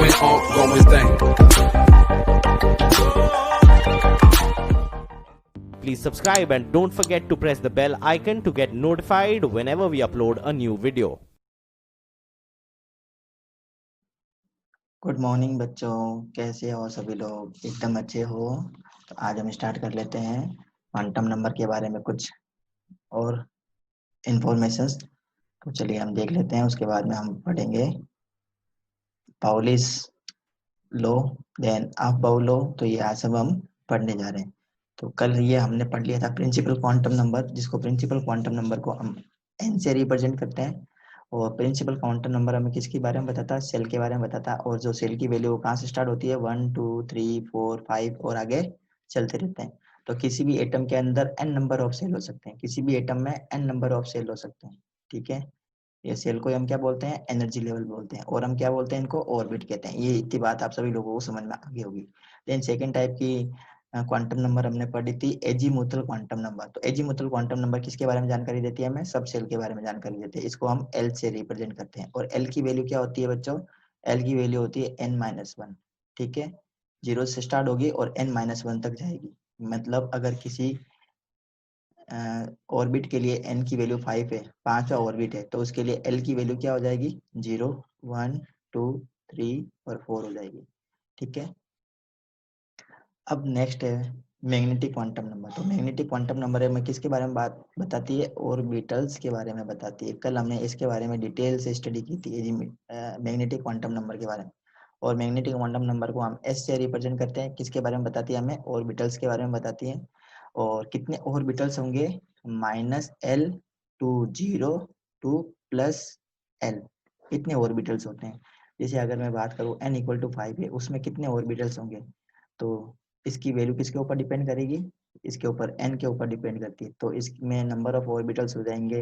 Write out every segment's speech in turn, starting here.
going ongoing thing. Please subscribe and don't forget to press the bell icon to get notified whenever we upload a new video. Good morning बच्चों, कैसे हो सभी लोग? एकदम अच्छे हो? तो आज हम स्टार्ट कर लेते हैं क्वांटम नंबर के बारे में कुछ और इंफॉर्मेशंस। तो चलिए हम देख लेते हैं, उसके बाद में हम पढ़ेंगे पाउलिस लो, देन अफबाउ लो। तो ये आज सब हम पढ़ने जा रहे हैं। तो कल ये हमने पढ़ लिया था प्रिंसिपल क्वांटम नंबर, जिसको प्रिंसिपल क्वांटम नंबर को हम एन से रिप्रेजेंट करते हैं। और प्रिंसिपल क्वांटम नंबर हमें किसके बारे में बताता है? सेल के बारे में बताता है। और जो सेल की वैल्यू कहाँ से स्टार्ट होती है? 1 2 3 4 5 और आगे चलते रहते हैं। तो किसी भी एटम के अंदर n नंबर ऑफ सेल हो सकते हैं, किसी भी एटम में n नंबर ऑफ सेल हो सकते हैं। ठीक है, ये सेल को हम क्या बोलते हैं? एनर्जी लेवल बोलते हैं। और हम क्या बोलते हैं? इनको ऑर्बिट कहते हैं। ये इतनी बात आप सभी लोगों को समझ में आ गई होगी। देन सेकेंड टाइप की क्वांटम नंबर हमने पढ़ी थी एजीमुथल क्वांटम नंबर। तो एजीमुथल क्वांटम नंबर किसके बारे में जानकारी देती है? हमें सब सेल के बारे में जानकारी देती है। इसको हम एल से रिप्रेजेंट करते हैं। और एल की वैल्यू क्या होती है बच्चों? एल की वैल्यू होती है n-1। ठीक है, 0 से स्टार्ट होगी और n-1 तक जाएगी। मतलब अगर किसी ऑर्बिट के लिए n की वैल्यू 5 है, पांचवा ऑर्बिट है, तो उसके लिए l की वैल्यू क्या हो जाएगी? 0 1 2 3 और 4 हो जाएगी। ठीक है, अब नेक्स्ट है मैग्नेटिक क्वांटम नंबर। तो मैग्नेटिक क्वांटम नंबर में किसके बारे में बात बताती है? ऑर्बिटल्स के बारे में बताती है। कल हमने इसके बारे में डिटेल से स्टडी की थी मैग्नेटिक क्वांटम नंबर के बारे में। और मैग्नेटिक क्वांटम नंबर को हम एस से रिप्रेजेंट करते हैं। किसके बारे में बताती है? हमें ऑर्बिटल्स के बारे में बताती है। और कितने ऑर्बिटल्स होंगे? -l टू 0 टू +l, इतने ऑर्बिटल्स होते हैं। जैसे अगर मैं बात करूँ n = 5 है, उसमें कितने ऑर्बिटल्स होंगे? तो इसकी वैल्यू किसके ऊपर डिपेंड करेगी? इसके ऊपर n के ऊपर डिपेंड करती है। तो इसमें नंबर ऑफ ऑर्बिटल्स हो जाएंगे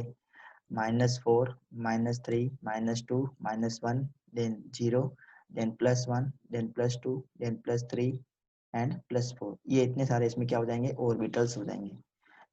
-4 -3 -2 -1 then 0 then +1 then +2 then +3 and +4। ये इतने सारे इसमें क्या हो जाएंगे? ऑर्बिटल्स हो जाएंगे।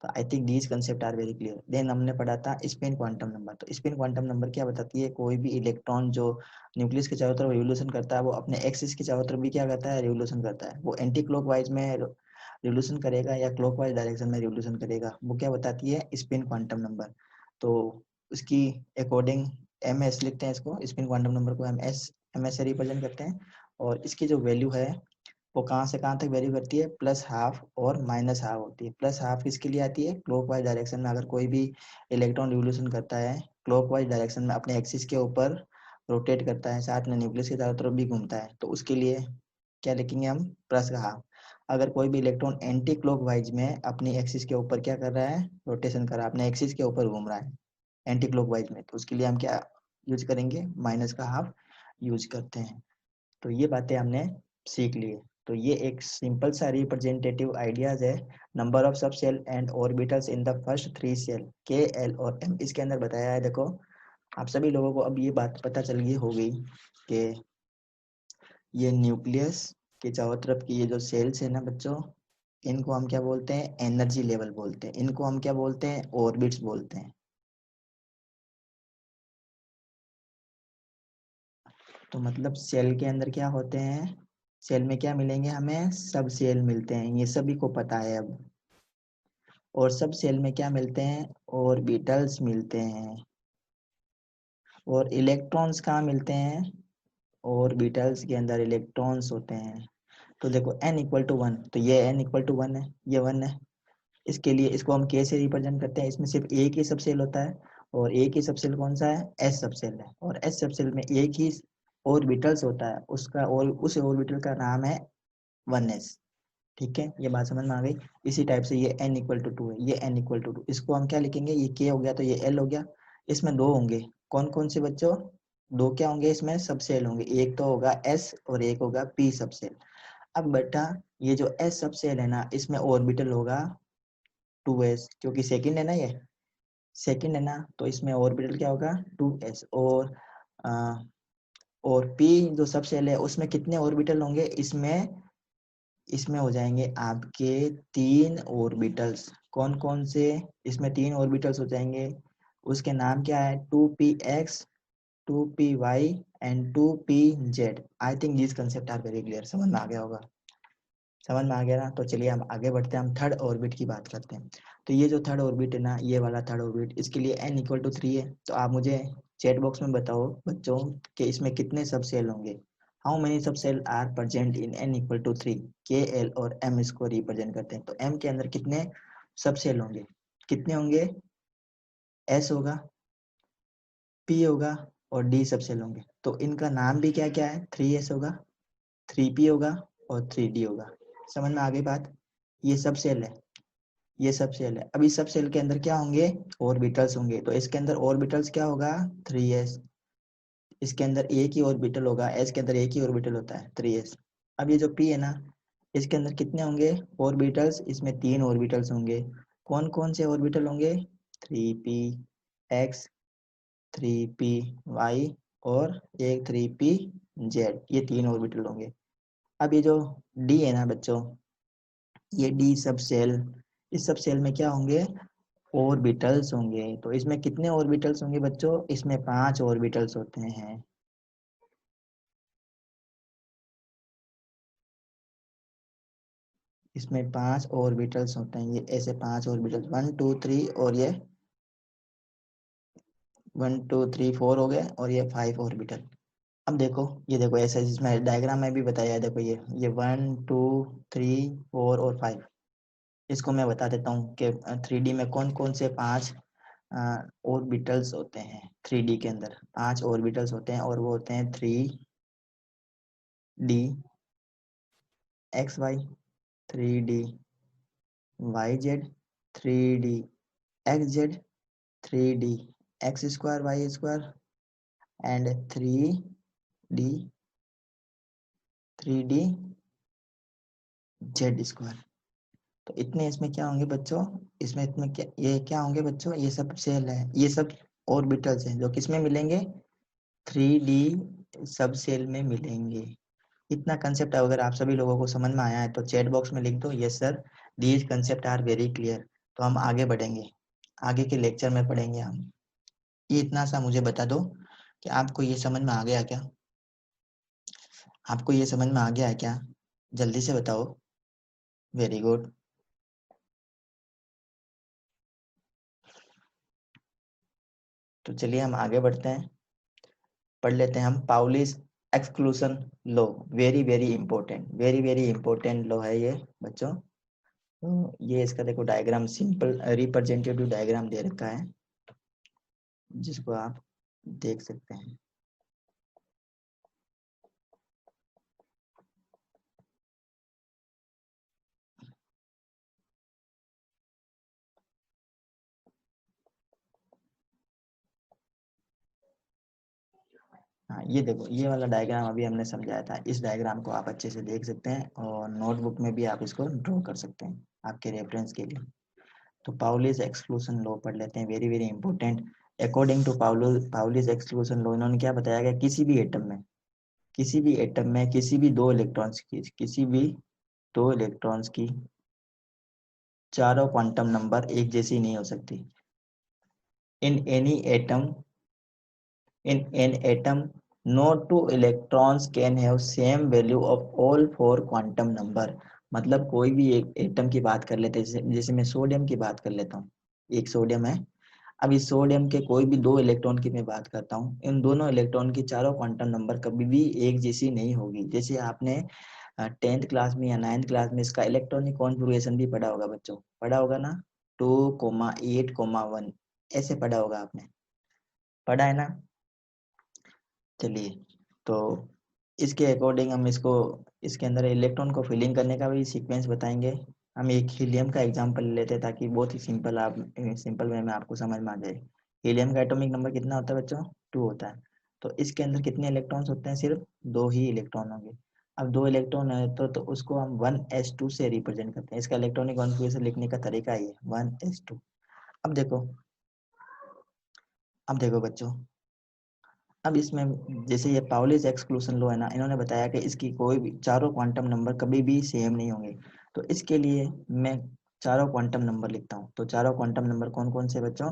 तो I think these concept are very clear. Then हमने पढ़ा था स्पिन क्वांटम नंबर। तो स्पिन क्वांटम नंबर क्या बताती है? कोई भी इलेक्ट्रॉन जो न्यूक्लियस के चारों तरफ रिवोल्यूशन करता है, वो अपने एक्सिस के चारों तरफ भी क्या करता है? रिवोल्यूशन करता है। वो एंटी क्लॉकवाइज में रिवोल्यूशन करेगा या क्लॉकवाइज डायरेक्शन में रिवोल्यूशन करेगा, वो क्या बताती है? Spin quantum number. तो उसकी अकॉर्डिंग ms लिखते हैं इसको, स्पिन क्वांटम नंबर को हम ms से रिप्रेजेंट करते हैं। और इसकी जो वैल्यू है वो कहाँ से कहाँ तक वेरी करती है? +½ और -½ होती है। +½ किसके लिए आती है? क्लॉकवाइज डायरेक्शन में। अगर कोई भी इलेक्ट्रॉन रिवोल्यूशन करता है क्लॉकवाइज डायरेक्शन में, अपने एक्सिस के ऊपर रोटेट करता है, साथ में न्यूक्लियस के चारों तरफ भी घूमता है, तो उसके लिए क्या लिखेंगे हम? +½ अगर कोई भी इलेक्ट्रॉन एंटी क्लॉकवाइज में अपनी एक्सिस के ऊपर क्या कर रहा है? रोटेशन कर रहा है, अपने एक्सिस के ऊपर घूम रहा है एंटी क्लॉकवाइज में, तो उसके लिए हम क्या यूज करेंगे? -½ यूज करते हैं। तो ये बातें हमने सीख ली है। तो ये एक सिंपल सा रिप्रेजेंटेटिव आइडियाज है number of sub shell and orbitals in the first 3 shell K, L और एम। इसके अंदर बताया है। देखो आप सभी लोगों को अब ये बात पता चल गई होगी कि ये न्यूक्लियस के चारों तरफ की ये जो सेल्स है ना बच्चों, इनको हम क्या बोलते हैं? एनर्जी लेवल बोलते हैं। इनको हम क्या बोलते हैं? ऑर्बिट्स बोलते हैं। तो मतलब सेल के अंदर क्या होते हैं? सेल में क्या मिलेंगे हमें? सब सेल मिलते हैं, ये सभी को पता है अब। और सब सेल में क्या मिलते हैं? ऑर्बिटल्स मिलते हैं। और इलेक्ट्रॉन्स कहाँ मिलते हैं? ऑर्बिटल्स के अंदर इलेक्ट्रॉन्स होते हैं। तो देखो n = 1, तो ये n = 1 है, ये 1 है। इसके लिए इसको हम k से रिप्रेजेंट करते हैं। इसमें सिर्फ एक ही सबसेल होता है, और एक ही सबसेल कौन सा है? s सबसेल है। और s सबसेल में एक ही ऑर्बिटल्स होता है, उसका और उस ऑर्बिटल का नाम है 1s। ठीक है, ये बात समझ में आ गई। इसी टाइप से ये n = 2 है, ये n = 2, इसको हम क्या लिखेंगे? ये k हो गया, तो ये l हो गया। इसमें दो होंगे, कौन कौन से बच्चों? दो क्या होंगे इसमें? सबसेल होंगे। एक तो होगा s और एक होगा p सबसेल। अब बेटा ये जो s सबसेल है ना, इसमें ऑर्बिटल होगा 2s, क्योंकि सेकंड है ना, ये सेकंड है ना, तो इसमें ऑर्बिटल क्या होगा? 2s। और p जो सबसेल है उसमें कितने ऑर्बिटल होंगे? इसमें हो जाएंगे आपके 3 ऑर्बिटल्स। कौन कौन से? इसमें 3 ऑर्बिटल्स हो जाएंगे। उसके नाम क्या है? 2px 2py and 2pz. I think these concept are very clear. समझ में आ गया होगा, समझ में आ गया ना। तो चलिए हम आगे बढ़ते हैं, हम थर्ड ऑर्बिट की बात करते हैं। तो ये जो थर्ड ऑर्बिट है ना, ये वाला थर्ड ऑर्बिट, इसके लिए n इक्वल टू 3 है। तो आप मुझे चैट बॉक्स में बताओ बच्चों कि इसमें कितने सब सेल होंगे। How many sub shell are present in n equal to 3। K, L और m इसको रिप्रेजेंट करते हैं। तो m के अंदर कितने सब सेल होंगे, कितने होंगे, s होगा, p होगा और d सब सेल होंगे। तो इनका नाम भी क्या क्या है, 3s होगा, 3p होगा और 3d होगा। समझ में आ गई बात। ये सब सेल है, ये सब सेल है। अब इस सब सेल के अंदर क्या होंगे, ऑर्बिटल्स होंगे। तो इसके अंदर ऑर्बिटल्स क्या होगा, 3s। इसके अंदर एक ही ऑर्बिटल होगा, s के अंदर एक ही ऑर्बिटल होता है, 3s। अब ये जो p है ना, इसके अंदर कितने होंगे ऑर्बिटल्स, इसमें 3 ऑर्बिटल्स होंगे। कौन कौन से ऑर्बिटल होंगे, 3p x, 3p y और एक 3p z, ये 3 ऑर्बिटल होंगे। अब ये जो d है ना बच्चों, ये d सब सेल, इस सब सेल में क्या होंगे, ऑर्बिटल्स होंगे। तो इसमें कितने ऑर्बिटल्स होंगे बच्चों, इसमें 5 ऑर्बिटल्स होते हैं। इसमें 5 ऑर्बिटल्स होते हैं, ये ऐसे 5 ऑर्बिटल्स, 1 2 3 और ये 1 2 3 4 हो गए और ये 5 ऑर्बिटल। अब देखो, ये देखो ऐसे इसमें डायग्राम में भी बताया है, देखो ये 1 2 3 4 और 5। इसको मैं बता देता हूँ कि 3D में कौन कौन से 5 ऑर्बिटल्स होते हैं। 3D के अंदर 5 ऑर्बिटल्स होते हैं और वो होते हैं 3D XY, 3D YZ, 3D XZ, 3D X square Y square and 3D Z square. तो इतने इसमें क्या होंगे बच्चों, इसमें इतने क्या, ये क्या होंगे बच्चों, ये सब सेल है, ये सब ऑर्बिटल्स हैं जो किसमें मिलेंगे, 3D सब सेल में मिलेंगे। इतना कंसेप्ट अगर आप सभी लोगों को समझ में आया है तो चैट बॉक्स में लिख दो, yes sir these concept are very clear. तो हम आगे बढ़ेंगे, आगे के लेक्चर में पढ़ेंगे हम। ये इतना सा मुझे बता दो कि आपको ये समझ में आ गया क्या, आपको ये समझ में आ गया है क्या, जल्दी से बताओ। Very good. तो चलिए हम आगे बढ़ते हैं, पढ़ लेते हैं हम Pauli's exclusion law. Very very important, very very important law है ये बच्चों। तो ये इसका देखो डायग्राम, सिंपल रिप्रेजेंटेटिव डायग्राम दे रखा है जिसको आप देख सकते हैं। हाँ ये देखो, ये वाला डायग्राम अभी हमने समझाया था, इस डायग्राम को आप अच्छे से देख सकते हैं और नोटबुक में भी आप इसको ड्रॉ कर सकते हैं आपके रेफरेंस के लिए। तो पाउलिस एक्सक्लूशन लॉ पढ़ लेते हैं, very very important. According to Pauli's exclusion law, इन्होंने क्या बताया गया, किसी भी एटम में, किसी भी एटम में किसी भी 2 इलेक्ट्रॉन्स की, किसी भी 2 इलेक्ट्रॉन्स की चारों क्वांटम नंबर एक जैसी नहीं हो सकती। In any atom, in an atom no 2 electrons can have same value of all 4 quantum number। मतलब कोई भी एक एटम की बात कर लेते हैं, जैसे मैं सोडियम की बात कर लेता हूँ, एक सोडियम है। अब इस सोडियम के कोई भी 2 इलेक्ट्रॉन की मैं बात करता हूँ, इन दोनों इलेक्ट्रॉन की चारों क्वांटम नंबर कभी भी एक जैसी नहीं होगी। जैसे आपने 10th क्लास में या 9th क्लास में इसका इलेक्ट्रॉनिक कॉन्फ़िगरेशन भी पढ़ा होगा बच्चों, पढ़ा होगा ना, 2,8,1 ऐसे पढ़ा होगा आपने, पढ़ा है ना। चलिए, तो इसके अकॉर्डिंग हम इसको, इसके अंदर इलेक्ट्रॉन को फिलिंग करने का भी सीक्वेंस बताएंगे। हम एक हीलियम का एग्जांपल लेते हैं ताकि बहुत ही सिंपल, आप सिंपल वे में आपको समझ में आ जाए। हीलियम का एटॉमिक नंबर कितना होता है बच्चों, 2 होता है। तो इसके अंदर कितने इलेक्ट्रॉन्स होते हैं, सिर्फ 2 ही इलेक्ट्रॉन होंगे। अब 2 इलेक्ट्रॉन है तो उसको हम 1s2 से रिप्रेजेंट करते हैं। इसका इलेक्ट्रॉनिक कॉन्फ़िगरेशन लिखने का तरीका ये 1s2। अब देखो, अब देखो बच्चों, अब इसमें जैसे ये पाउलिस एक्सक्लूशन लॉ है ना, इन्होंने बताया कि इसकी कोई भी चारों क्वांटम नंबर कभी भी सेम नहीं होंगे। तो इसके लिए मैं चारों क्वांटम नंबर लिखता हूँ। तो चारों क्वांटम नंबर कौन कौन से बच्चों,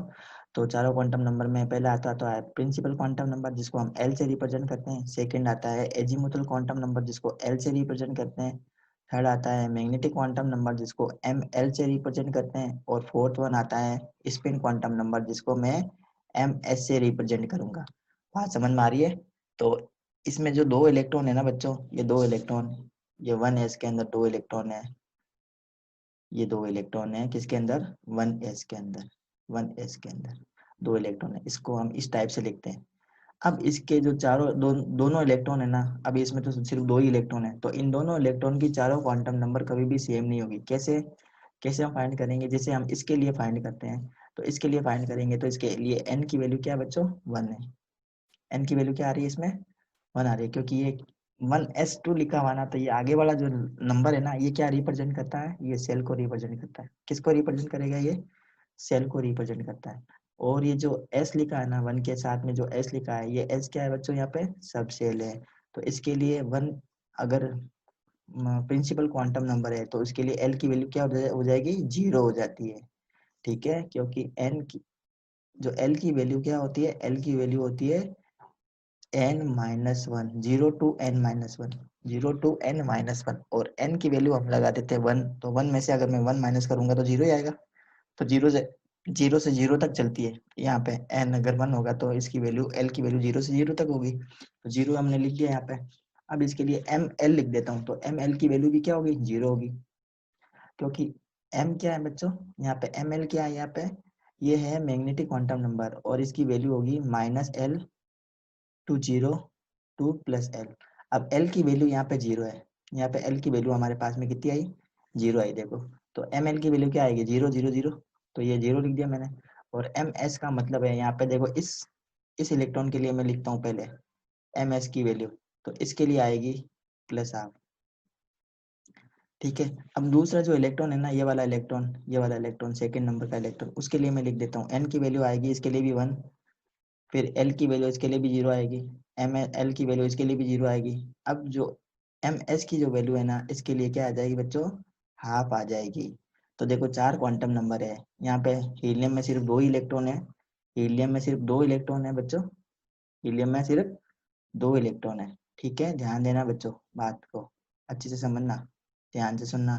तो चारों क्वांटम नंबर में पहला आता तो है प्रिंसिपल क्वांटम नंबर जिसको हम एल से रिप्रेजेंट करते हैं, सेकंड आता है एजीमुथल क्वांटम नंबर जिसको एल से रिप्रेजेंट करते हैं, थर्ड आता है मैग्नेटिक क्वांटम नंबर जिसको एम एल से रिप्रेजेंट करते हैं, और फोर्थ वन आता है स्पिन क्वांटम नंबर जिसको मैं एम एस से रिप्रेजेंट करूंगा। बात समझ में आ रही है? तो इसमें जो दो इलेक्ट्रॉन है ना बच्चों, ये दो इलेक्ट्रॉन, ये वन एस के अंदर दो इलेक्ट्रॉन है, ये दो इलेक्ट्रॉन है किसके अंदर, वन एस के अंदर, वन एस के अंदर दो इलेक्ट्रॉन है, इसको हम इस टाइप से लिखते हैं। अब इसके जो चारों दोनों इलेक्ट्रॉन है ना, अभी इसमें तो सिर्फ दो ही इलेक्ट्रॉन है, तो इन दोनों इलेक्ट्रॉन की चारों क्वांटम नंबर कभी भी सेम नहीं होगी। कैसे कैसे हम फाइंड करेंगे, जैसे हम इसके लिए फाइंड करते हैं, तो इसके लिए फाइंड करेंगे तो इसके लिए एन की वैल्यू क्या है बच्चों, वन है। एन की वैल्यू क्या आ रही है इसमें, वन आ रही है, क्योंकि ये वन एस टू लिखा हुआ ना, तो ये आगे वाला जो नंबर है ना, ये क्या रिप्रेजेंट करता है, ये सेल को रिप्रेजेंट करता है। किसको रिप्रेजेंट करेगा, ये सेल को रिप्रेजेंट करता है। और ये जो एस लिखा है ना, वन के साथ में जो एस लिखा है, ये एस क्या है बच्चों, यहाँ पे सब सेल है। तो इसके लिए वन अगर प्रिंसिपल क्वांटम नंबर है तो उसके लिए एल की वैल्यू क्या हो जाएगी, जीरो हो जाती है। ठीक है, क्योंकि एन की जो एल की वैल्यू क्या होती है, एल की वैल्यू होती है n minus one, zero to n minus one, zero to n minus one, और एन की वैल्यू हम लगा देते हैं वन, तो वन में से अगर मैं वन माइनस करूंगा तो जीरो ही आएगा। तो जीरो से जीरो तक चलती है, यहाँ पे एन अगर वन होगा तो इसकी वैल्यू एल की वैल्यू जीरो से जीरो तक होगी, तो जीरो हमने लिख दिया यहाँ पे। अब इसके लिए एम एल लिख देता हूँ, तो एम एल की वैल्यू भी क्या होगी, जीरो होगी, क्योंकि एम क्या है बच्चों, यहाँ पे एम एल क्या है, यहाँ पे ये है मैग्नेटिक क्वांटम नंबर, और इसकी वैल्यू होगी minus L two zero two plus L. अब एल की वैल्यू यहाँ पे जीरो है, यहाँ पे एल की वैल्यू हमारे पास में कितनी आई, जीरो आई, देखो। तो एम एल की वैल्यू क्या आएगी, जीरो जीरो जीरो, तो ये जीरो लिख दिया मैंने। और एम एस का मतलब है, यहाँ पे देखो इस इलेक्ट्रॉन के लिए मैं लिखता हूँ पहले एम एस की वैल्यू, तो इसके लिए आएगी प्लस हाफ। ठीक है, अब दूसरा जो इलेक्ट्रॉन है ना, ये वाला इलेक्ट्रॉन, ये वाला इलेक्ट्रॉन सेकंड नंबर का इलेक्ट्रॉन, उसके लिए मैं लिख देता हूँ एन की वैल्यू आएगी इसके लिए भी वन, फिर एल की वैल्यू इसके लिए भी जीरो आएगी, एम एल की वैल्यू इसके लिए भी जीरो आएगी। अब जो एम एस की जो वैल्यू है ना, इसके लिए क्या आ जाएगी बच्चों, हाफ आ जाएगी। तो देखो चार क्वांटम नंबर है यहाँ पे, हीलियम में सिर्फ दो इलेक्ट्रॉन है, हीलियम में सिर्फ दो इलेक्ट्रॉन है बच्चों, हीलियम में सिर्फ दो इलेक्ट्रॉन है। ठीक है, ध्यान देना बच्चों, बात को अच्छे से समझना, ध्यान से सुनना।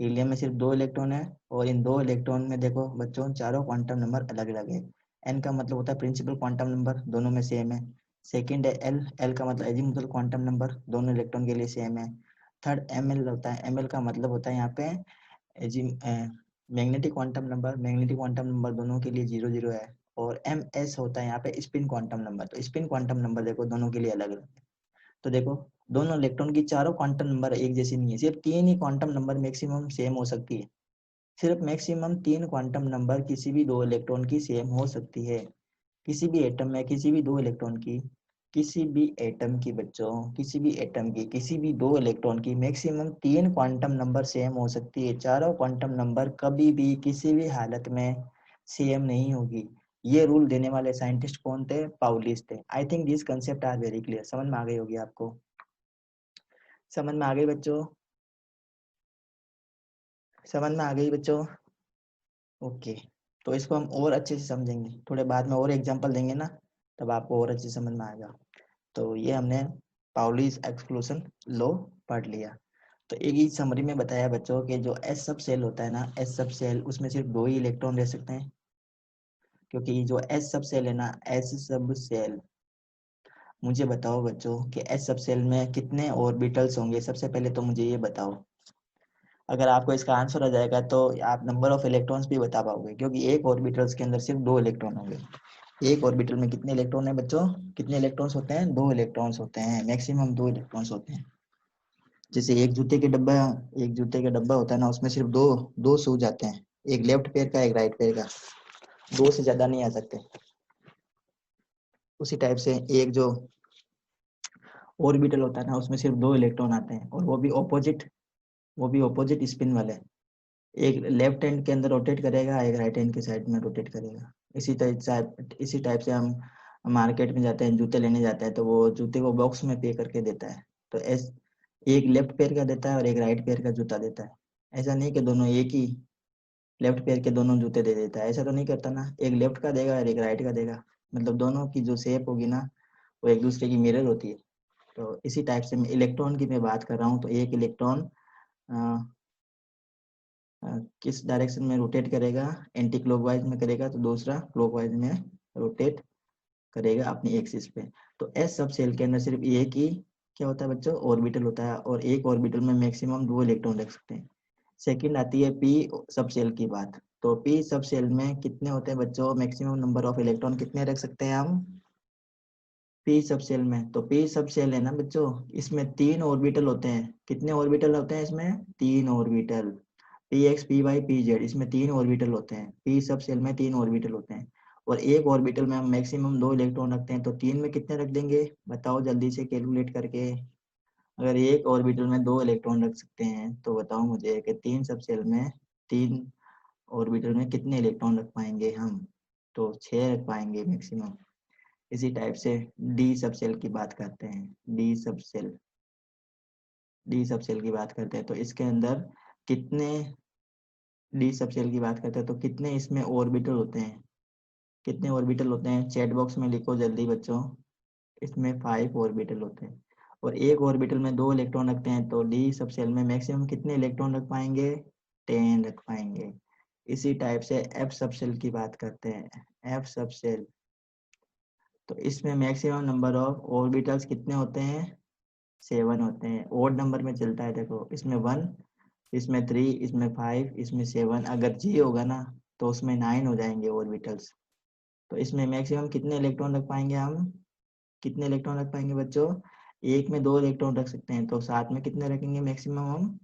हीलियम में सिर्फ दो इलेक्ट्रॉन है, और इन दो इलेक्ट्रॉन में देखो बच्चों चारों क्वांटम नंबर अलग अलग है। एन का मतलब होता है प्रिंसिपल क्वांटम नंबर, दोनों में सेम है। सेकंड है एल, एल का मतलब एजीमुथल क्वांटम नंबर, दोनों इलेक्ट्रॉन के लिए सेम है। थर्ड एम एल होता है, एम एल का मतलब होता है यहाँ पे एजी magnetic quantum number, magnetic quantum number दोनों के लिए जीरो जीरो है। और एम एस होता है यहाँ पे स्पिन क्वांटम नंबर, तो स्पिन क्वांटम नंबर देखो दोनों के लिए अलग अलग है। तो देखो दोनों इलेक्ट्रॉन की चारों क्वांटम नंबर एक जैसी नहीं है, सिर्फ तीन ही क्वांटम नंबर मैक्सिमम सेम हो सकती है, सिर्फ मैक्सिमम तीन क्वांटम नंबर किसी भी दो इलेक्ट्रॉन की सेम हो सकती है। किसी भी एटम में किसी भी दो इलेक्ट्रॉन की, किसी भी एटम की बच्चों, किसी भी एटम की किसी भी दो इलेक्ट्रॉन की मैक्सिमम तीन क्वांटम नंबर सेम हो सकती है, चारों क्वांटम नंबर कभी भी किसी भी हालत में सेम नहीं होगी। ये रूल देने वाले साइंटिस्ट कौन थे, पाउलिस थे। I think this concept are very clear, समझ में आ गई होगी आपको, समझ में आ गई बच्चों, समझ में आ गई बच्चों, ओके। तो इसको हम और अच्छे से समझेंगे, थोड़े बाद में और एग्जांपल देंगे ना, तब आपको और अच्छे से समझ में आएगा। तो ये हमने पाउलीज एक्सक्लूशन लॉ पढ़ लिया। तो एक ही समरी में बताया बच्चों कि जो एस सब सेल होता है ना, एस सब सेल उसमें सिर्फ दो ही इलेक्ट्रॉन रह सकते हैं, क्योंकि जो एस सब सेल है ना, एस सब सेल, मुझे बताओ बच्चों कि एस सब सेल में कितने ऑर्बिटल्स होंगे, सबसे पहले तो मुझे ये बताओ। अगर आपको इसका आंसर आ जाएगा तो आप नंबर ऑफ इलेक्ट्रॉन्स भी बता पाओगे, क्योंकि एक ऑर्बिटल्स के अंदर सिर्फ दो इलेक्ट्रॉन होंगे। एक ऑर्बिटल में कितने इलेक्ट्रॉन है बच्चों, कितने इलेक्ट्रॉन्स होते हैं, दो इलेक्ट्रॉन्स होते हैं, मैक्सिमम दो इलेक्ट्रॉन्स होते हैं। जैसे एक जूते का डब्बा होता है ना, उसमें सिर्फ दो दो शूज आते हैं, एक लेफ्ट पैर का एक राइट पैर का, दो से ज्यादा नहीं आ सकते। उसी टाइप से एक जो ऑर्बिटल होता है ना, उसमें सिर्फ दो इलेक्ट्रॉन आते हैं, और वो भी ऑपोजिट स्पिन वाले। एक लेफ्ट हैंड के अंदर रोटेट करेगा, एक राइट हैंड के साइड में रोटेट करेगा। इसी टाइप से हम मार्केट में जाते हैं, जूते लेने जाते हैं, तो वो जूते को बॉक्स में पे करके देता है। तो एक लेफ्ट पैर का देता है और एक राइट पैर का जूता देता है। ऐसा नहीं कि दोनों एक ही लेफ्ट पैर के दोनों जूते दे देता है, ऐसा तो नहीं करता ना, एक लेफ्ट का देगा और एक राइट का देगा, मतलब दोनों की जो शेप होगी ना वो एक दूसरे की मिरर होती है। तो इसी टाइप से मैं इलेक्ट्रॉन की मैं बात कर रहा हूँ, तो एक इलेक्ट्रॉन किस डायरेक्शन में रोटेट करेगा, एंटी क्लॉकवाइज में करेगा, तो दूसरा क्लॉकवाइज में रोटेट करेगा अपनी एक्सिस पे। तो एस सब सेल के अंदर सिर्फ एक ही क्या होता है बच्चों, ऑर्बिटल होता है, और एक ऑर्बिटल में मैक्सिमम 2 इलेक्ट्रॉन रख सकते हैं। सेकंड आती है पी सब सेल की बात। तो पी सब सेल में कितने होते हैं बच्चों, मैक्सिमम नंबर ऑफ इलेक्ट्रॉन कितने रख सकते हैं हम पी सब सेल में। तो पी सब सेल है ना बच्चों, इसमें 3 ऑर्बिटल होते हैं, कितने ऑर्बिटल होते हैं इसमें, 3 orbital, p x p y p z, इसमें 3 ऑर्बिटल होते हैं, पी सब सेल में 3 ऑर्बिटल होते हैं। और एक ऑर्बिटल में हम मैक्सिमम 2 इलेक्ट्रॉन रखते हैं, तो 3 में कितने रख देंगे, बताओ जल्दी से कैलकुलेट करके। अगर एक ऑर्बिटल में 2 इलेक्ट्रॉन रख सकते हैं तो बताओ मुझे कि 3 सब सेल में 3 ऑर्बिटल में कितने इलेक्ट्रॉन रख पाएंगे हम, तो 6 रख पाएंगे मैक्सिमम। इसी टाइप से डी सब सेल की बात करते हैं, डी सब सेल की बात करते हैं, तो इसके अंदर कितने, डी सब सेल की बात करते हैं तो कितने इसमें ऑर्बिटल होते हैं, कितने ऑर्बिटल होते हैं, चैट बॉक्स में लिखो जल्दी बच्चों। इसमें 5 ऑर्बिटल होते हैं, और एक ऑर्बिटल में 2 इलेक्ट्रॉन रखते हैं, तो डी सब सेल में मैक्सिमम कितने इलेक्ट्रॉन रख पाएंगे, 10 रख पाएंगे। इसी टाइप से एफ सब सेल की बात करते हैं, एफ सब सेल, तो इसमें मैक्सिमम नंबर ऑफ ऑर्बिटल्स कितने होते हैं, 7 होते हैं, ओड नंबर में चलता है, देखो इसमें 1, इसमें 3, इसमें 5, इसमें 7, अगर जी होगा ना तो उसमें 9 हो जाएंगे ऑर्बिटल्स। तो इसमें मैक्सिमम कितने इलेक्ट्रॉन रख पाएंगे हम, कितने इलेक्ट्रॉन रख पाएंगे बच्चों, एक में 2 इलेक्ट्रॉन रख सकते हैं, तो साथ में कितने रखेंगे मैक्सिमम हम,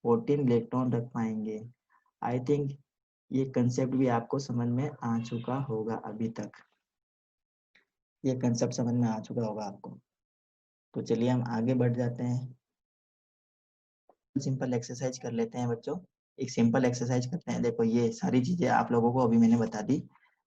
14 इलेक्ट्रॉन रख पाएंगे। आई थिंक ये कंसेप्ट भी आपको समझ में आ चुका होगा अभी तक, ये कंसेप्ट समझ में आ चुका होगा आपको। तो चलिए हम आगे बढ़ जाते हैं, सिंपल एक्सरसाइज कर लेते हैं बच्चों। एक सिंपल एक्सरसाइज करते हैं, देखो ये सारी चीजें आप लोगों को अभी मैंने बता दी।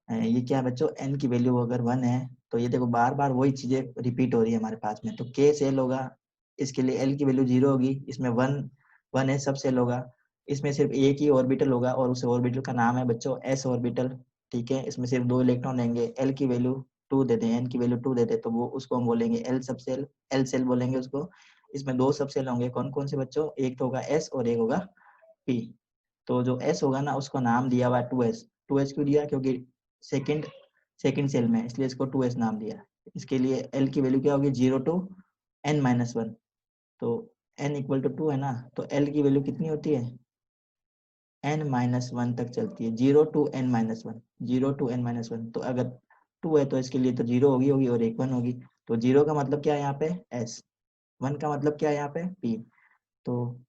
ये क्या है बच्चों, n की वैल्यू अगर 1 है तो ये देखो बार बार वही चीजें रिपीट हो रही है हमारे पास में, तो k सेल होगा, इसके लिए l की वैल्यू 0 होगी, इसमें 1 1 है, सब सेल होगा, इसमें सिर्फ एक ही ऑर्बिटल होगा और उस ऑर्बिटल का नाम है बच्चों s ऑर्बिटल। ठीक है, इसमें सिर्फ 2 इलेक्ट्रॉन रहेंगे, l की वैल्यू 2 दे दें, n की वैल्यू 2 दे दें, तो वो उसको हम बोलेंगे l सब सेल, l सेल बोलेंगे उसको। इसमें 2 सब सेल होंगे, कौन कौन से बच्चों, एक तो होगा s और एक होगा p। तो जो s होगा ना उसको नाम दिया हुआ है 2s, 2s क्यों दिया, क्योंकि सेकंड सेकंड सेल में, इसलिए इसको 2s नाम दिया। इसके लिए l की वैल्यू क्या होगी, 0 टू n-1, तो n इक्वल टू 2 है ना, तो l की वैल्यू कितनी होती है, n-1 तक चलती है, 0 टू n-1, 0 टू n-1, तो अगर 2 है तो इसके लिए तो 0 होगी होगी और एक 1 होगी। तो 0 का मतलब क्या है यहाँ पे s, 1 का मतलब क्या है यहाँ पे p। तो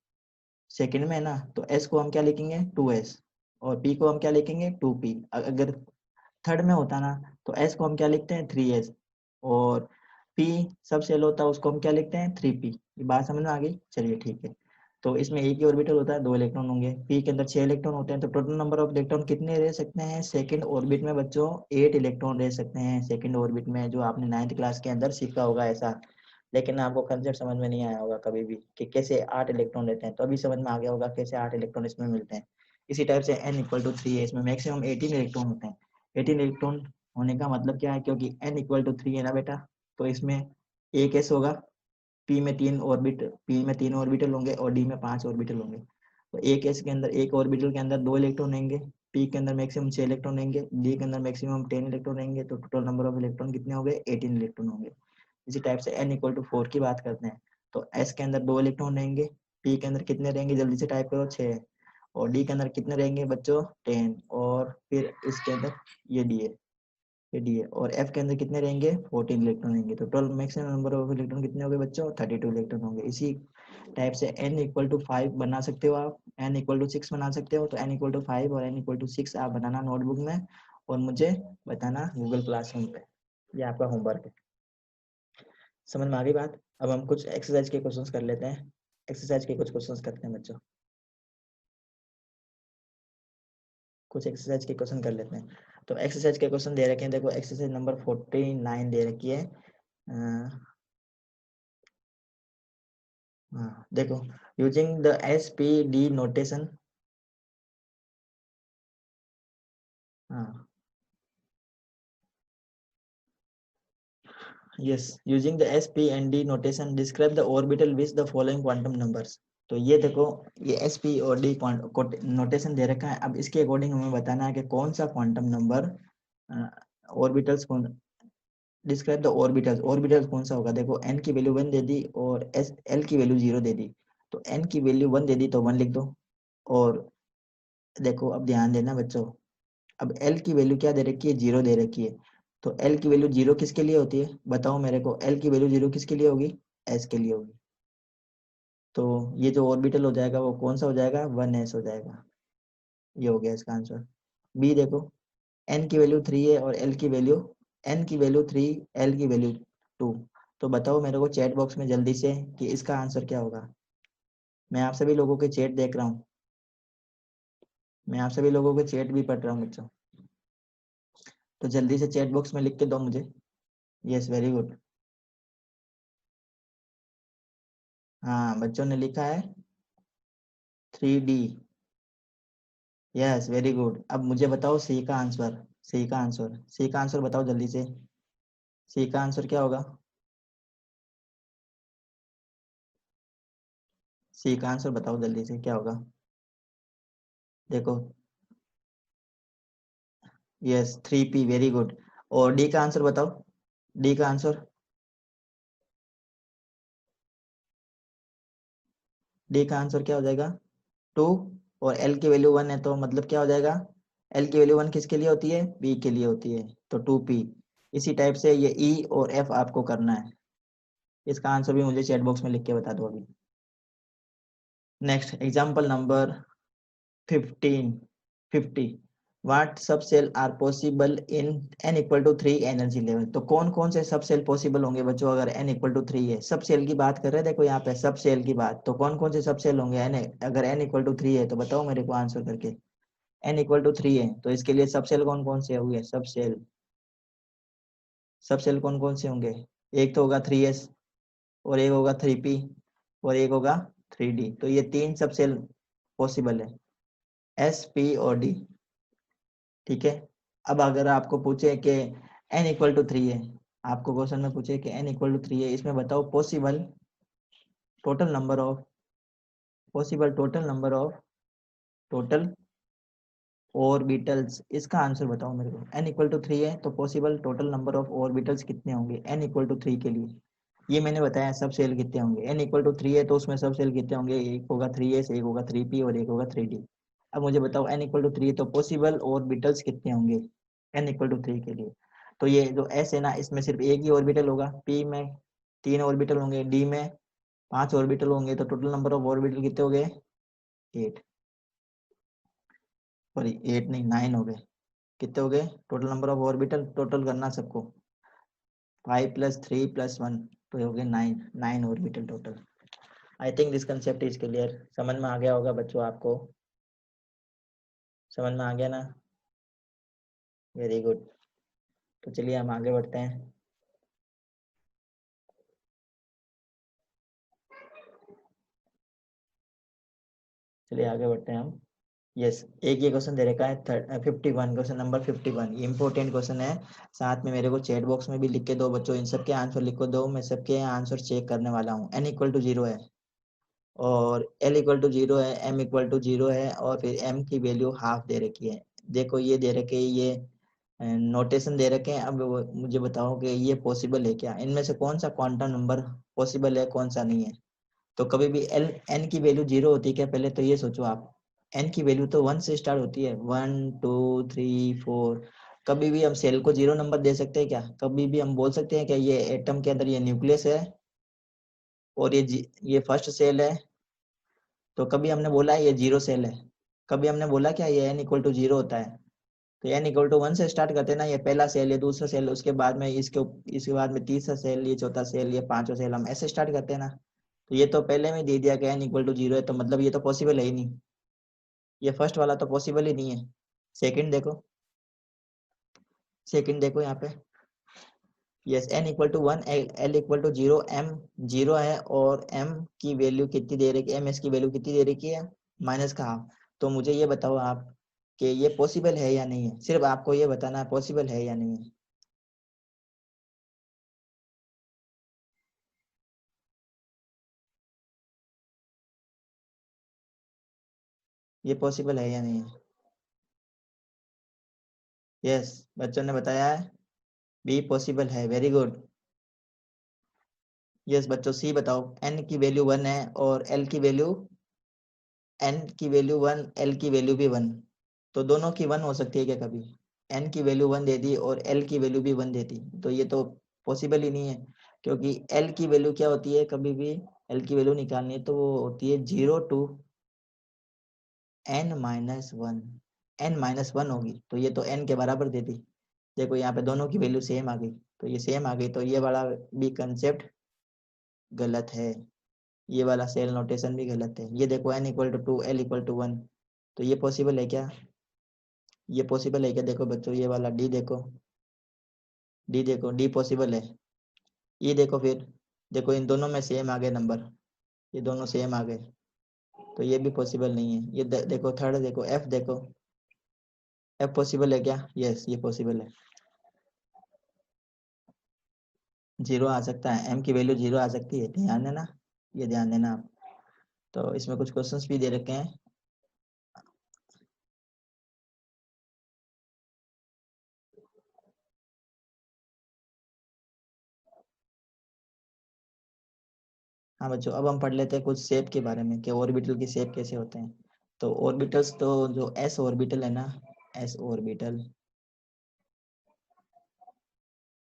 सेकंड में है ना, तो s को हम क्या लिखेंगे 2s, और p को हम क्या लिखेंगे 2p। अगर थर्ड में होता ना तो s को हम क्या लिखते हैं 3s, और p सब सेल होता है उसको हम क्या लिखते हैं 3p। ये बात समझ में आ गई, चलिए ठीक है। तो इसमें एक ही ऑर्बिटल होता है, 2 इलेक्ट्रॉन होंगे, p के अंदर 6 इलेक्ट्रॉन होते हैं, तो टोटल नंबर ऑफ इलेक्ट्रॉन कितने रह सकते हैं सेकंड ऑर्बिट में बच्चों, 8 इलेक्ट्रॉन रह सकते हैं सेकंड ऑर्बिट में, जो आपने 9th क्लास के अंदर सीखा होगा ऐसा। लेकिन आपको कंसेप्ट समझ में नहीं आया होगा कभी भी कि कैसे 8 इलेक्ट्रॉन रहते हैं, तो अभी समझ में आ गया होगा कैसे 8 इलेक्ट्रॉन इसमें मिलते हैं। इसी टाइप से n इक्वल टू 3 है, इसमें मैक्सिमम 18 इलेक्ट्रॉन होते हैं। 18 इलेक्ट्रॉन होने का मतलब क्या है, क्योंकि n इक्वल टू 3 है ना बेटा, तो इसमें एक s होगा, p में 3 ऑर्बिटल होंगे और d में 5 ऑर्बिटल होंगे। तो एक s के अंदर, एक ऑर्बिटल के अंदर 2 इलेक्ट्रॉन रहेंगे, p के अंदर मैक्सिमम 6 इलेक्ट्रॉन रहेंगे, d के अंदर मैक्सिमम 10 इलेक्ट्रॉन रहेंगे, तो टोटल नंबर ऑफ इलेक्ट्रॉन कितने हो गए 18 इलेक्ट्रॉन होंगे। इसी टाइप से n इक्वल टू 4 की बात करते हैं, तो s के अंदर 2 इलेक्ट्रॉन रहेंगे, p के अंदर कितने रहेंगे जल्दी से टाइप करो 6, और d के अंदर कितने रहेंगे बच्चों 10, और फिर इसके अंदर ये d है, ये d है, और f के अंदर कितने रहेंगे 14 इलेक्ट्रॉन रहेंगे। तो total maximum number of electron कितने हो गए बच्चों 32 इलेक्ट्रॉन होंगे। इसी टाइप से n इक्वल टू 5 बना सकते हो आप, n इक्वल टू 6 बना सकते हो, तो n इक्वल टू 5 और n इक्वल टू 6 आप बनाना नोटबुक में और मुझे बताना गूगल क्लासरूम पे, ये आपका होमवर्क है। समझ में आ गई बात। अब हम कुछ एक्सरसाइज के क्वेश्चंस कर लेते हैं, एक्सरसाइज के कुछ क्वेश्चंस करते हैं बच्चों, कुछ एक्सरसाइज के क्वेश्चन कर लेते हैं। तो एक्सरसाइज के क्वेश्चन दे रखे हैं, देखो एक्सरसाइज नंबर 49 दे रखी है। हाँ देखो, using the S P D notation, हाँ, yes, using the s p and d notation describe the orbital with the following quantum numbers। तो ये देखो, ये एस पी और डी नोटेशन दे रखा है। अब इसके अकॉर्डिंग हमें बताना है कि कौन सा क्वांटम नंबर ऑर्बिटल्स कौन, डिस्क्राइब द ऑर्बिटल्स, ऑर्बिटल्स कौन सा होगा। देखो एन की वैल्यू 1 दे दी और एस एल की वैल्यू 0 दे दी, तो एन की वैल्यू 1 दे दी तो 1 लिख दो। और देखो अब ध्यान देना बच्चों, अब एल की वैल्यू क्या दे रखी है, 0 दे रखी है। तो एल की वैल्यू 0 किसके लिए होती है, बताओ मेरे को, एल की वैल्यू 0 किसके लिए होगी, एस के लिए होगी। तो ये जो ऑर्बिटल हो जाएगा वो कौन सा हो जाएगा, 1s हो जाएगा। ये हो गया इसका आंसर। बी देखो, एन की वैल्यू 3 है और एल की वैल्यू, एन की वैल्यू 3, एल की वैल्यू 2। तो बताओ मेरे को चैट बॉक्स में जल्दी से कि इसका आंसर क्या होगा। मैं आप सभी लोगों के चैट देख रहा हूँ, मैं आप सभी लोगों के चैट भी पढ़ रहा हूँ बच्चों, तो जल्दी से चैट बॉक्स में लिख के दो मुझे। Yes, very good. हाँ, बच्चों ने लिखा है 3D। Yes, very good. अब मुझे बताओ सी का आंसर, सी का आंसर, सी का आंसर बताओ जल्दी से, सी का आंसर क्या होगा, सी का आंसर बताओ जल्दी से क्या होगा। देखो, यस 3P, वेरी गुड। और डी का आंसर बताओ, डी का आंसर, डी का आंसर क्या हो जाएगा, 2। और एल की वैल्यू 1 है तो मतलब क्या हो जाएगा, एल की वैल्यू 1 किसके लिए होती है, बी के लिए होती है, तो 2P। इसी टाइप से ये ई और एफ आपको करना है। इसका आंसर भी मुझे चैट बॉक्स में लिख के बता दो अभी। Next example number 50। What subcell are possible in n equal to 3 energy level. तो कौन कौन से सब सेल पॉसिबल होंगे बच्चों अगर n इक्वल टू 3 है। सब सेल की बात कर रहे हैं, देखो यहाँ पे सब सेल की बात, तो कौन कौन से सब सेल होंगे n, अगर n इक्वल टू 3 है तो बताओ मेरे को आंसर करके। n इक्वल टू 3 है तो इसके लिए सब सेल कौन कौन से होंगे, सब सेल, सब सेल कौन कौन से होंगे। एक तो होगा 3s, और एक होगा 3p, और एक होगा 3d। तो ये तीन सब सेल पॉसिबल है, s p और d। ठीक है। अब अगर आपको पूछे कि n इक्वल टू 3 है, आपको क्वेश्चन में पूछे कि n इक्वल टू 3 है, इसमें बताओ possible total number of, possible total number of, total orbitals, इसका आंसर बताओ मेरे को। n इक्वल टू 3 है तो possible total number of orbitals कितने होंगे n इक्वल टू 3 के लिए। ये मैंने बताया सब सेल कितने होंगे, n इक्वल टू 3 है तो उसमें सब सेल कितने होंगे, एक होगा 3s, एक होगा 3p और एक होगा 3d। अब मुझे बताओ n इक्वल टू 3 है तो पॉसिबल ऑर्बिटल्स कितने होंगे n इक्वल टू 3 के लिए। तो ये जो s है ना, इसमें सिर्फ एक ही ऑर्बिटल होगा, p में 3 ऑर्बिटल होंगे, d में 5 ऑर्बिटल होंगे, तो टोटल नंबर ऑफ ऑर्बिटल कितने हो गए, 8, सॉरी 8 नहीं 9 हो गए। कितने हो गए total number of orbital, total करना सबको, 5 + 3 + 1, तो हो गए 9 orbital total. I think this concept is clear, समझ में आ गया होगा बच्चों आपको, समझ में आ गया ना, वेरी गुड। तो चलिए हम आगे बढ़ते हैं। चलिए आगे बढ़ते हैं हम। यस, एक ये क्वेश्चन दे रखा है 51, क्वेश्चन नंबर 51, ये इंपॉर्टेंट क्वेश्चन है। साथ में मेरे को चैट बॉक्स में भी लिख के दो बच्चों, इन सबके आंसर लिख को दो, मैं सबके आंसर चेक करने वाला हूँ। n इक्वल टू 0 है और l इक्वल टू 0 है, m इक्वल टू 0 है, और फिर m की वैल्यू हाफ दे रखी है। देखो ये दे रखे, ये नोटेशन दे रखे हैं। अब मुझे बताओ कि ये पॉसिबल है क्या, इनमें से कौन सा क्वांटम नंबर पॉसिबल है, कौन सा नहीं है। तो कभी भी एल एन की वैल्यू 0 होती है क्या, पहले तो ये सोचो आप। एन की वैल्यू तो 1 से स्टार्ट होती है, 1 2 3 4। कभी भी हम सेल को 0 नंबर दे सकते हैं क्या, कभी भी हम बोल सकते हैं क्या ये एटम के अंदर ये न्यूक्लियस है और ये फर्स्ट सेल है, तो कभी हमने बोला है ये 0 सेल है, कभी हमने बोला क्या ये n इक्वल टू 0 होता है। तो n इक्वल टू 1 से स्टार्ट करते हैं ना, ये पहला सेल, ये दूसरा सेल, उसके बाद में इसके बाद में तीसरा सेल, ये चौथा सेल, ये पांचवा सेल, हम ऐसे स्टार्ट करते हैं ना। तो ये तो पहले में दे दिया कि n इक्वल टू 0 है, तो मतलब ये तो पॉसिबल है ही नहीं, ये फर्स्ट वाला तो पॉसिबल ही नहीं है। सेकंड देखो, सेकंड देखो यहाँ पे, yes n equal to 1, l equal to 0, m 0 है और m की वैल्यू कितनी दे रखी है, ms की वैल्यू कितनी दे रखी है, माइनस का हाफ। तो मुझे ये बताओ आप, कि ये पॉसिबल है या नहीं है, सिर्फ आपको ये बताना है पॉसिबल है या नहीं है। ये पॉसिबल है या नहीं है? यस, बच्चों ने बताया है बी पॉसिबल है, वेरी गुड। यस बच्चों, सी बताओ। एन की वैल्यू 1 है और एल की वैल्यू, एन की वैल्यू 1, एल की वैल्यू भी 1, तो दोनों की 1 हो सकती है क्या कभी? एन की वैल्यू 1 दे दी और एल की वैल्यू भी 1 देती, तो ये तो पॉसिबल ही नहीं है। क्योंकि एल की वैल्यू क्या होती है, कभी भी एल की वैल्यू निकालनी है तो वो होती है 0 टू n-1, n-1 होगी, तो ये तो n के बराबर दे दी। देखो यहाँ पे दोनों की वैल्यू सेम आ गई, तो ये सेम आ गई, तो ये वाला भी कंसेप्ट गलत है, ये वाला सेल नोटेशन भी गलत है। ये देखो n=2, l=1, तो ये पॉसिबल है क्या? ये पॉसिबल है क्या? देखो बच्चों, ये वाला डी देखो, डी देखो, डी पॉसिबल है। ये देखो फिर, देखो इन दोनों में सेम आ गए नंबर, ये दोनों सेम आ गए, तो ये भी पॉसिबल नहीं है। ये देखो थर्ड देखो, एफ देखो, एफ पॉसिबल है क्या? यस, ये पॉसिबल है। 0 आ सकता है, एम की वैल्यू 0 आ सकती है, ध्यान देना, ये ध्यान देना आप। तो इसमें कुछ क्वेश्चंस भी दे रखे हैं। हाँ बच्चों, अब हम पढ़ लेते हैं कुछ शेप के बारे में कि ऑर्बिटल की शेप कैसे होते हैं। तो ऑर्बिटल्स, तो जो एस ऑर्बिटल है ना, एस ऑर्बिटल,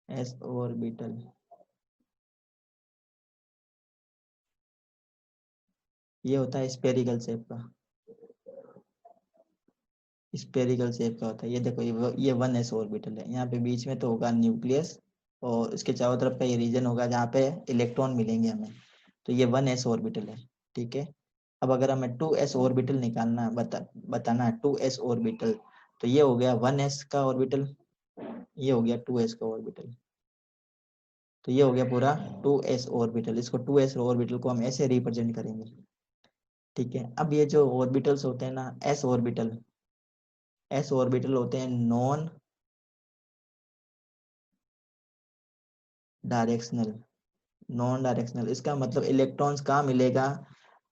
एस ऑर्बिटल, ये होता है स्पेरिकल शेप का, स्पेरिकल शेप का होता है। ये देखो, ये 1s ऑर्बिटल है, यहाँ पे बीच में तो होगा न्यूक्लियस और इसके चारों तरफ का ये रीजन होगा जहाँ पे इलेक्ट्रॉन मिलेंगे हमें, तो ये 1s ऑर्बिटल है, ठीक है। अब अगर हमें 2s ऑर्बिटल निकालना बताना है 2s ऑर्बिटल, तो ये हो गया 1s का ऑर्बिटल, ये हो गया 2s का ऑर्बिटल, तो ये हो गया पूरा 2s ऑर्बिटल। इसको 2s ऑर्बिटल को हम ऐसे रिप्रेजेंट करेंगे, ठीक है। अब ये जो ऑर्बिटल्स होते हैं ना, एस ऑर्बिटल, एस ऑर्बिटल होते हैं नॉन डायरेक्शनल, नॉन डायरेक्शनल, इसका मतलब इलेक्ट्रॉन्स कहाँ मिलेगा,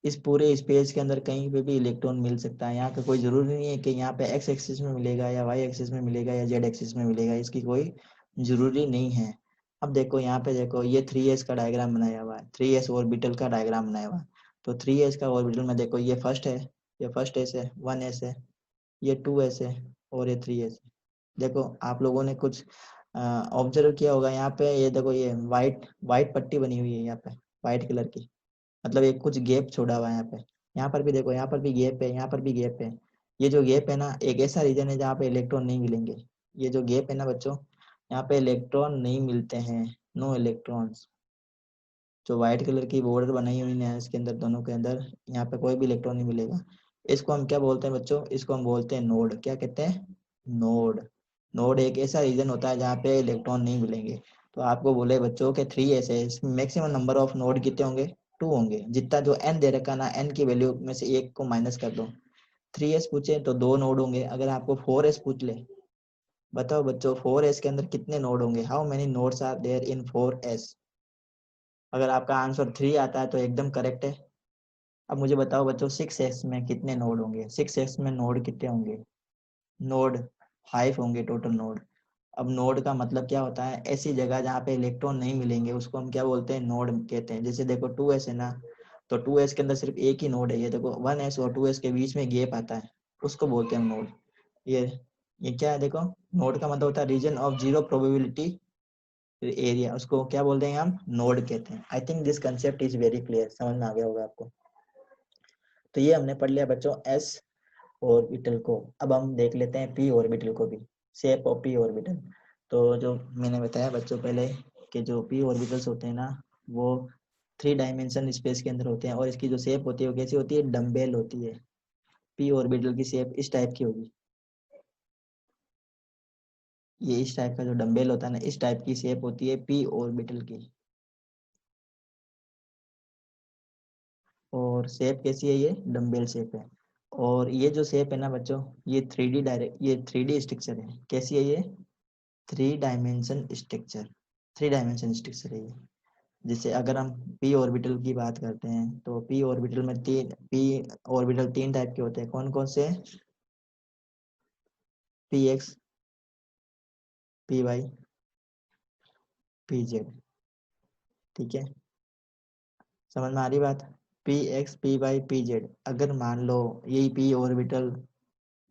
इस पूरे स्पेस के अंदर कहीं पे भी इलेक्ट्रॉन मिल सकता है। यहाँ का कोई जरूरी नहीं है कि यहाँ पे एक्स एक्सिस में मिलेगा या वाई एक्सिस में मिलेगा या जेड एक्सिस में मिलेगा, इसकी कोई जरूरी नहीं है। अब देखो यहाँ पे, देखो ये 3s का डायग्राम बनाया हुआ है, 3s ऑर्बिटल का डायग्राम बनाया हुआ है। तो 3s का ऑर्बिटल में देखो, ये फर्स्ट है, ये फर्स्ट एस है, 1s है, ये 2s है और ये 3s है। देखो आप लोगों ने कुछ ऑब्जर्व किया होगा, यहाँ पे ये देखो, ये वाइट वाइट पट्टी बनी हुई है यहाँ पे, वाइट कलर की, मतलब एक कुछ गैप छोड़ा हुआ है यहाँ पे। यहाँ पर भी देखो, यहाँ पर भी गैप है, यहाँ पर भी गैप है। ये जो गैप है ना, एक ऐसा रीजन है जहाँ पे इलेक्ट्रॉन नहीं मिलेंगे। ये जो गैप है ना बच्चों, यहाँ पे इलेक्ट्रॉन नहीं मिलते हैं, नो इलेक्ट्रॉन्स। जो व्हाइट कलर की बॉर्डर बनाई हुई है इसके अंदर, दोनों के अंदर, यहाँ पे कोई भी इलेक्ट्रॉन नहीं मिलेगा। इसको हम क्या बोलते हैं बच्चों? इसको हम बोलते हैं नोड। क्या कहते हैं? नोड। नोड एक ऐसा रीजन होता है जहाँ पे इलेक्ट्रॉन नहीं मिलेंगे। तो आपको बोले बच्चों के 3s है, इसमें मैक्सिमम नंबर ऑफ नोड कितने होंगे? 2 होंगे। जितना जो n दे रखा ना, n की वैल्यू में से एक को माइनस कर दो। 3s पूछे तो 2 नोड होंगे। अगर आपको 4s पूछ ले, बताओ बच्चों 4s के अंदर कितने नोड होंगे? How many nodes are there in 4s? अगर आपका आंसर 3 आता है तो एकदम करेक्ट है। अब मुझे बताओ बच्चों, 6s में कितने नोड होंगे? 6s में नोड कितने होंगे? नोड 5 होंगे टोटल नोड। अब नोड का मतलब क्या होता है? ऐसी जगह जहाँ पे इलेक्ट्रॉन नहीं मिलेंगे उसको हम क्या बोलते हैं? नोड कहते हैं। जैसे देखो 2s है ना, तो 2s के अंदर सिर्फ एक ही नोड है, ये देखो 1s और 2s के बीच में गैप आता है, उसको बोलते हैं नोड। ये ये क्या है? देखो, नोड का मतलब होता है region of zero probability area, उसको क्या बोलते हैं? हम नोड कहते हैं। I think this concept is very clear, समझ में आ गया होगा आपको। तो ये हमने पढ़ लिया बच्चों एस ऑर्बिटल को। अब हम देख लेते हैं पी ऑर्बिटल को भी, शेप ऑफ पी ऑर्बिटल। तो जो मैंने बताया बच्चों पहले कि जो पी ऑर्बिटल्स होते हैं ना, वो 3 डायमेंशन स्पेस के अंदर होते हैं और इसकी जो शेप होती है वो कैसी होती है? डम्बेल होती है। पी ऑर्बिटल की शेप इस टाइप की होगी, ये इस टाइप का जो डम्बेल होता है ना, इस टाइप की शेप होती है पी ऑर्बिटल की। और शेप कैसी है? ये डम्बेल शेप है। और ये जो शेप है ना बच्चों, ये 3D डायरेक्ट, ये 3D स्ट्रक्चर है। कैसी है ये? 3 डायमेंशन स्ट्रक्चर, 3 डायमेंशन स्ट्रक्चर है ये। जैसे अगर हम पी ऑर्बिटल की बात करते हैं तो पी ऑर्बिटल में पी ऑर्बिटल 3 टाइप के होते हैं। कौन कौन से? P x, p y, p z. ठीक है, समझ में आ रही बात? P x, p y, p z. अगर मान लो यही पी ऑर्बिटल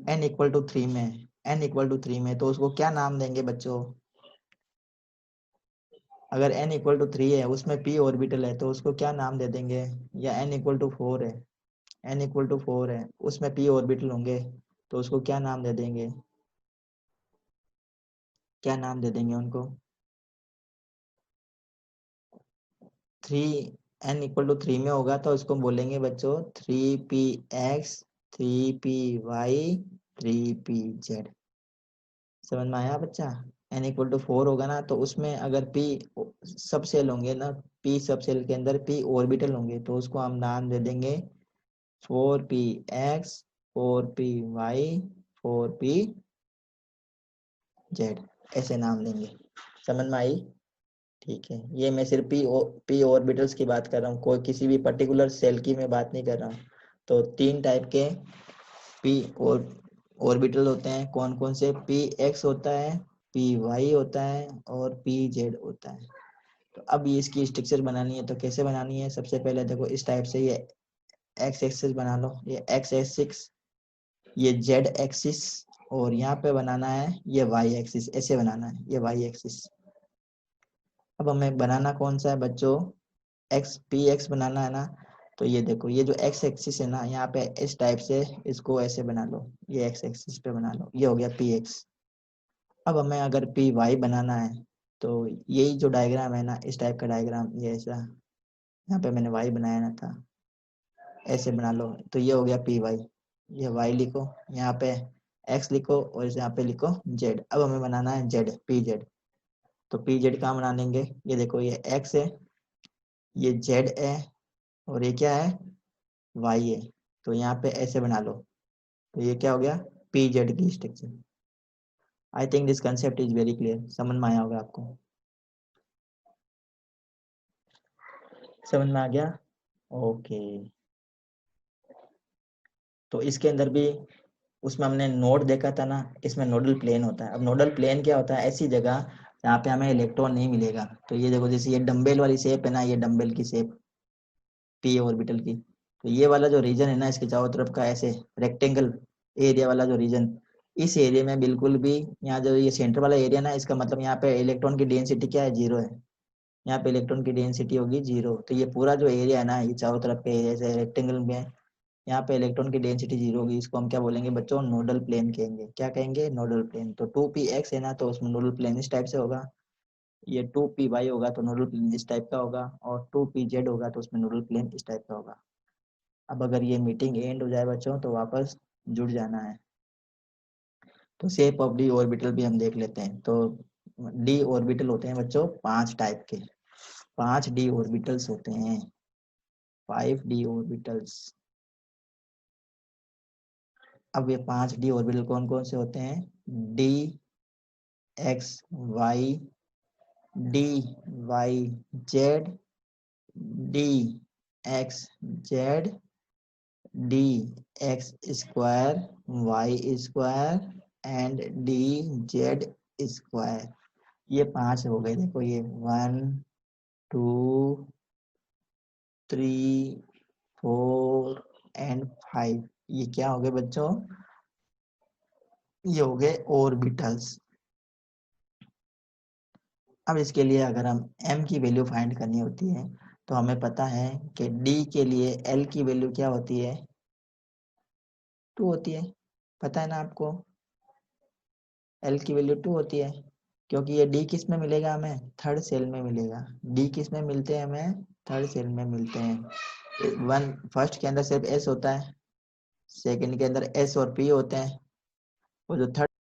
n=3 में, n=3 में, तो उसको क्या नाम देंगे बच्चों? अगर n=3 है, उसमें p ऑर्बिटल है, तो उसको क्या नाम दे देंगे? या n=4 है, n=4 है, उसमें p ऑर्बिटल होंगे, तो उसको क्या नाम दे देंगे? क्या नाम दे देंगे उनको? 3, n=3 में होगा तो इसको बोलेंगे बच्चों 3px, 3py, 3pz। समझ में आया बच्चा? n=4 होगा ना, तो उसमें अगर p सब सेल होंगे ना, p सब सेल के अंदर p ऑर्बिटल होंगे, तो उसको हम नाम दे देंगे 4px, 4py, 4pz, ऐसे नाम देंगे। समझ में आई? ठीक है, ये मैं सिर्फ पी ऑर्बिटल्स की बात कर रहा हूँ, कोई किसी भी पर्टिकुलर सेल की मैं बात नहीं कर रहा हूँ। तो 3 टाइप के पी और ऑर्बिटल होते हैं। कौन कौन से? पी एक्स होता है, पी वाई होता है, और पी जेड होता है। तो अब ये इसकी स्ट्रक्चर बनानी है, तो कैसे बनानी है? सबसे पहले देखो, इस टाइप से ये एक्स एक्सिस बना लो, ये एक्स एक्सिस, ये जेड एक्सिस, और यहाँ पे बनाना है ये वाई एक्सिस, ऐसे बनाना है ये वाई एक्सिस। अब हमें बनाना कौन सा है बच्चों? एक्स, पी एक्स बनाना है ना। तो ये देखो, ये जो एक्स एक्सिस है ना, यहाँ पे इस टाइप से इसको ऐसे बना लो, ये एक्स एक्सिस पे बना लो, ये हो गया पी एक्स। अब हमें अगर पी वाई बनाना है, तो यही जो डायग्राम है ना, इस टाइप का डायग्राम, ये ऐसा, यहाँ पे मैंने वाई बनाया ना था, ऐसे बना लो, तो ये हो गया पी वाई। ये वाई लिखो, यहाँ पे एक्स लिखो, और यहाँ पे लिखो जेड। अब हमें बनाना है जेड, पी जेड। तो पी जेड कहाँ बना लेंगे? ये देखो, ये एक्स है, ये जेड है, और ये क्या है? वाई है। तो यहाँ पे ऐसे बना लो, तो ये क्या हो गया? पी जेड की structure. I think this concept is very clear, समझ में आया होगा आपको? समझ में आ गया? ओके। तो इसके अंदर भी, उसमें हमने नोड देखा था ना, इसमें नोडल प्लेन होता है। अब नोडल प्लेन क्या होता है? ऐसी जगह जहाँ पे हमें इलेक्ट्रॉन नहीं मिलेगा। तो ये देखो, जैसे ये डंबल वाली शेप है ना, ये डंबल की शेप, पी ऑर्बिटल की। तो ये वाला जो रीजन है ना, इसके चारों तरफ का ऐसे रेक्टेंगल एरिया वाला जो रीजन, इस एरिया में बिल्कुल भी, यहाँ जो ये सेंटर वाला एरिया ना, इसका मतलब यहाँ पे इलेक्ट्रॉन की डेंसिटी क्या है? 0 है। यहाँ पे इलेक्ट्रॉन की डेंसिटी होगी 0। तो ये पूरा जो एरिया है ना, ये चारों तरफ के एरिया से रेक्टेंगल में, यहाँ पे इलेक्ट्रॉन की डेंसिटी 0 होगी। इसको हम क्या बोलेंगे बच्चों? नोडल प्लेन कहेंगे। क्या कहेंगे? Nodal plane. तो 2px है ना, तो उसमें नोडल प्लेन इस टाइप से होगा। ये 2py होगा तो नोडल प्लेन इस टाइप का होगा, और 2pz होगा तो उसमें नोडल प्लेन इस टाइप का होगा। अब अगर ये मीटिंग एंड हो जाए बच्चों, तो वापस जुड़ जाना है। तो शेप ऑफ डी ऑर्बिटल भी हम देख लेते हैं। तो डी ऑर्बिटल होते हैं बच्चों 5 टाइप के, 5 डी ऑर्बिटल्स होते हैं, 5 डी ऑर्बिटल्स। अब ये 5 डी ऑर्बिटल कौन कौन से होते हैं? D x y, d y z, d x z, d x square y square, and d z square. ये 5 हो गए। देखो, ये 1 2 3 4 एंड 5, ये क्या हो गए बच्चों? ये हो गए ऑर्बिटल्स। अब इसके लिए अगर हम m की वैल्यू फाइंड करनी होती है, तो हमें पता है कि d के लिए l की वैल्यू क्या होती है? 2 होती है। पता है ना आपको? l की वैल्यू 2 होती है, क्योंकि ये d किस में मिलेगा? हमें थर्ड सेल में मिलेगा। d किस में मिलते हैं? हमें थर्ड सेल में मिलते हैं। वन फर्स्ट के अंदर सिर्फ s होता है, सेकंड के अंदर s और p होते हैं, और जो थर्ड